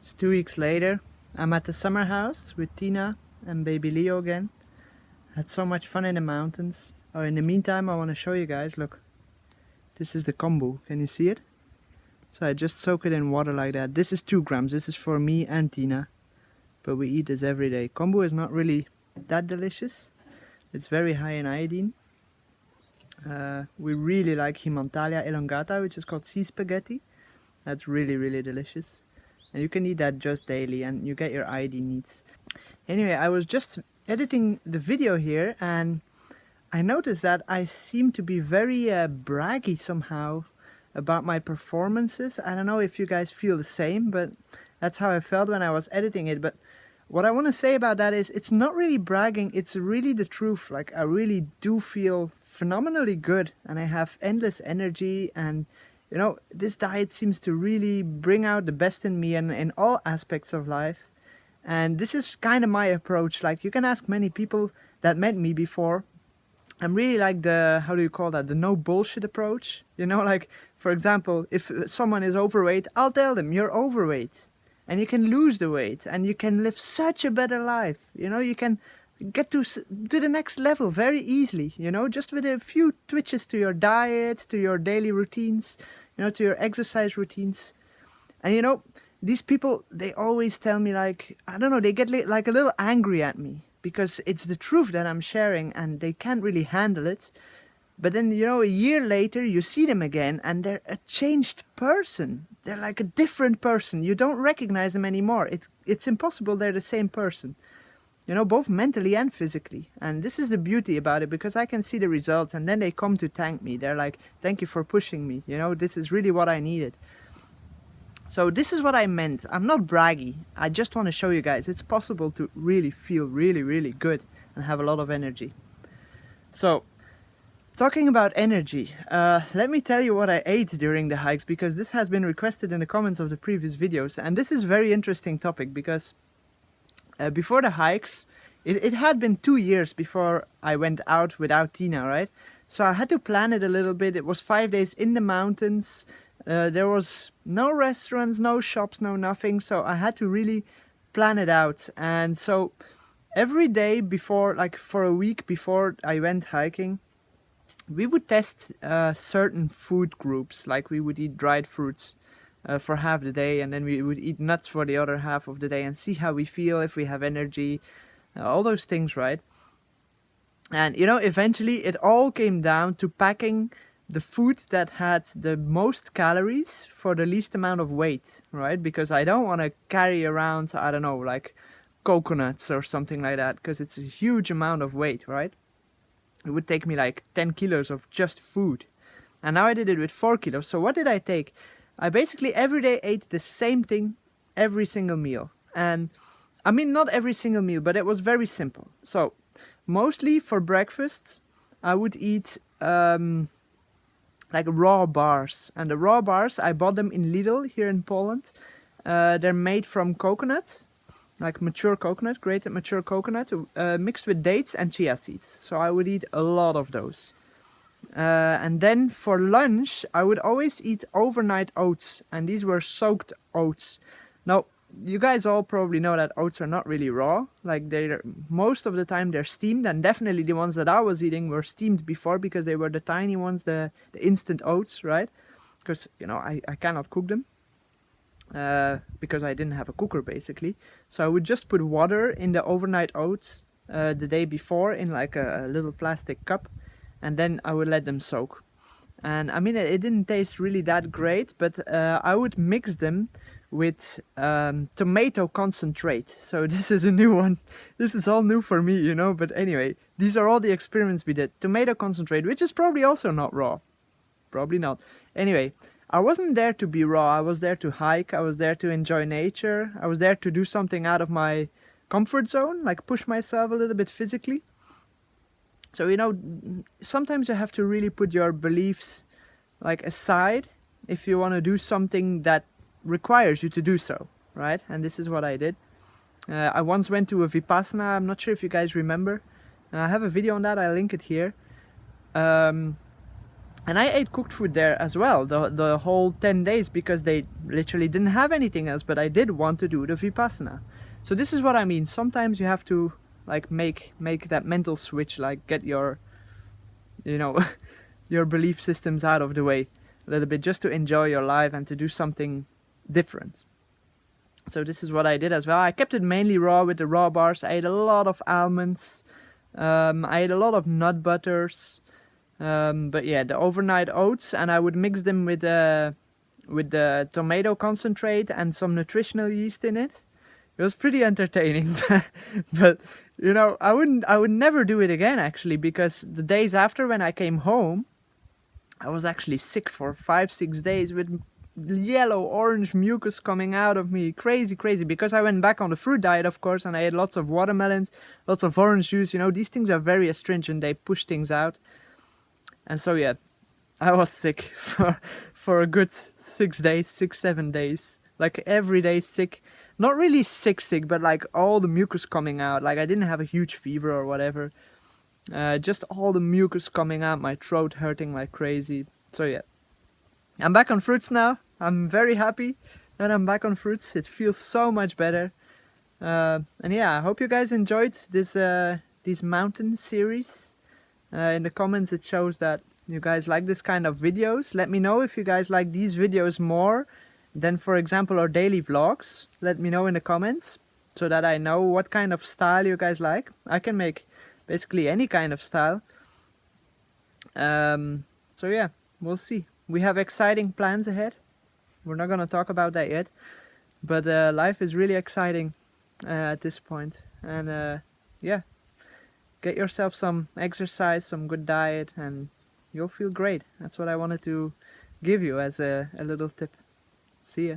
It's 2 weeks later. I'm at the summer house with Tina and baby Leo again. Had so much fun in the mountains. Oh, in the meantime, I want to show you guys, look. This is the kombu, can you see it? So I just soak it in water like that. This is 2 grams, this is for me and Tina. But we eat this every day. Kombu is not really that delicious. It's very high in iodine. We really like Himantalia elongata, which is called sea spaghetti. That's really, really delicious. And you can eat that just daily and you get your iodine needs. Anyway, I was just editing the video here and I noticed that I seem to be very braggy somehow about my performances. I don't know if you guys feel the same, but that's how I felt when I was editing it. But what I want to say about that is it's not really bragging, it's really the truth. Like, I really do feel phenomenally good and I have endless energy, and you know, this diet seems to really bring out the best in me and in all aspects of life. And this is kind of my approach. Like, you can ask many people that met me before. I'm really like the, how do you call that, the no bullshit approach. You know, like, for example, if someone is overweight, I'll tell them you're overweight. And you can lose the weight and you can live such a better life. You know, you can get to the next level very easily, you know, just with a few twitches to your diet, to your daily routines, you know, to your exercise routines. And you know, these people, they always tell me, like, I don't know, they get like a little angry at me because it's the truth that I'm sharing and they can't really handle it. But then, you know, a year later you see them again and they're a changed person. They're like a different person. You don't recognize them anymore. It's impossible they're the same person. You know, both mentally and physically. And this is the beauty about it, because I can see the results and then they come to thank me. They're like, thank you for pushing me. You know, this is really what I needed. So this is what I meant. I'm not braggy. I just want to show you guys it's possible to really feel really, really good and have a lot of energy. So, talking about energy, let me tell you what I ate during the hikes, because this has been requested in the comments of the previous videos. And this is a very interesting topic because before the hikes, it had been 2 years before I went out without Tina, right? So I had to plan it a little bit. It was 5 days in the mountains. There was no restaurants, no shops, no nothing. So I had to really plan it out. And so every day before, like for a week before I went hiking, we would test certain food groups. Like, we would eat dried fruits for half the day, and then we would eat nuts for the other half of the day and see how we feel, if we have energy, all those things, right? And you know, eventually it all came down to packing the food that had the most calories for the least amount of weight, right? Because I don't want to carry around, I don't know, like coconuts or something like that, because it's a huge amount of weight, right? It would take me like 10 kilos of just food. And now I did it with 4 kilos. So what did I take? I basically every day ate the same thing every single meal. And I mean, not every single meal, but it was very simple. So mostly for breakfast, I would eat like raw bars. And the raw bars, I bought them in Lidl here in Poland. They're made from coconut, like mature coconut, grated mature coconut, mixed with dates and chia seeds. So I would eat a lot of those. And then for lunch, I would always eat overnight oats, and these were soaked oats. Now, you guys all probably know that oats are not really raw. Like, they're most of the time they're steamed, and definitely the ones that I was eating were steamed before, because they were the tiny ones, the instant oats, right? Because, you know, I cannot cook them. Because I didn't have a cooker basically. So I would just put water in the overnight oats the day before in like a little plastic cup, and then I would let them soak. And I mean, it didn't taste really that great, but I would mix them with tomato concentrate. So this is a new one. This is all new for me, you know, but anyway, these are all the experiments we did. Tomato concentrate, which is probably also not raw. Probably not. Anyway, I wasn't there to be raw. I was there to hike. I was there to enjoy nature. I was there to do something out of my comfort zone, like push myself a little bit physically. So, you know, sometimes you have to really put your beliefs like aside if you want to do something that requires you to do so, right? And this is what I did. I once went to a Vipassana. I'm not sure if you guys remember. I have a video on that. I'll link it here. And I ate cooked food there as well, the whole 10 days, because they literally didn't have anything else, but I did want to do the Vipassana. So this is what I mean. Sometimes you have to like make that mental switch, like get your, you know, your belief systems out of the way a little bit, just to enjoy your life and to do something different. So this is what I did as well. I kept it mainly raw with the raw bars. I ate a lot of almonds. I ate a lot of nut butters. But yeah, the overnight oats, and I would mix them with the tomato concentrate and some nutritional yeast in it. It was pretty entertaining, but you know, I would never do it again actually, because the days after, when I came home, I was actually sick for 5-6 days with yellow orange mucus coming out of me, crazy, because I went back on the fruit diet, of course, and I ate lots of watermelons, lots of orange juice. You know, these things are very astringent, they push things out. And so yeah, I was sick for a good 6-7 days, like every day sick. Not really sick, but like all the mucus coming out. Like I didn't have a huge fever or whatever, just all the mucus coming out, my throat hurting like crazy. So yeah, I'm back on fruits now. I'm very happy that I'm back on fruits. It feels so much better. And yeah, I hope you guys enjoyed this mountain series. In the comments it shows that you guys like this kind of videos. Let me know if you guys like these videos more than, for example, our daily vlogs. Let me know in the comments so that I know what kind of style you guys like. I can make basically any kind of style. So yeah, we'll see. We have exciting plans ahead. We're not gonna talk about that yet, but life is really exciting at this point. And yeah, get yourself some exercise, some good diet, and you'll feel great. That's what I wanted to give you as a little tip. See ya.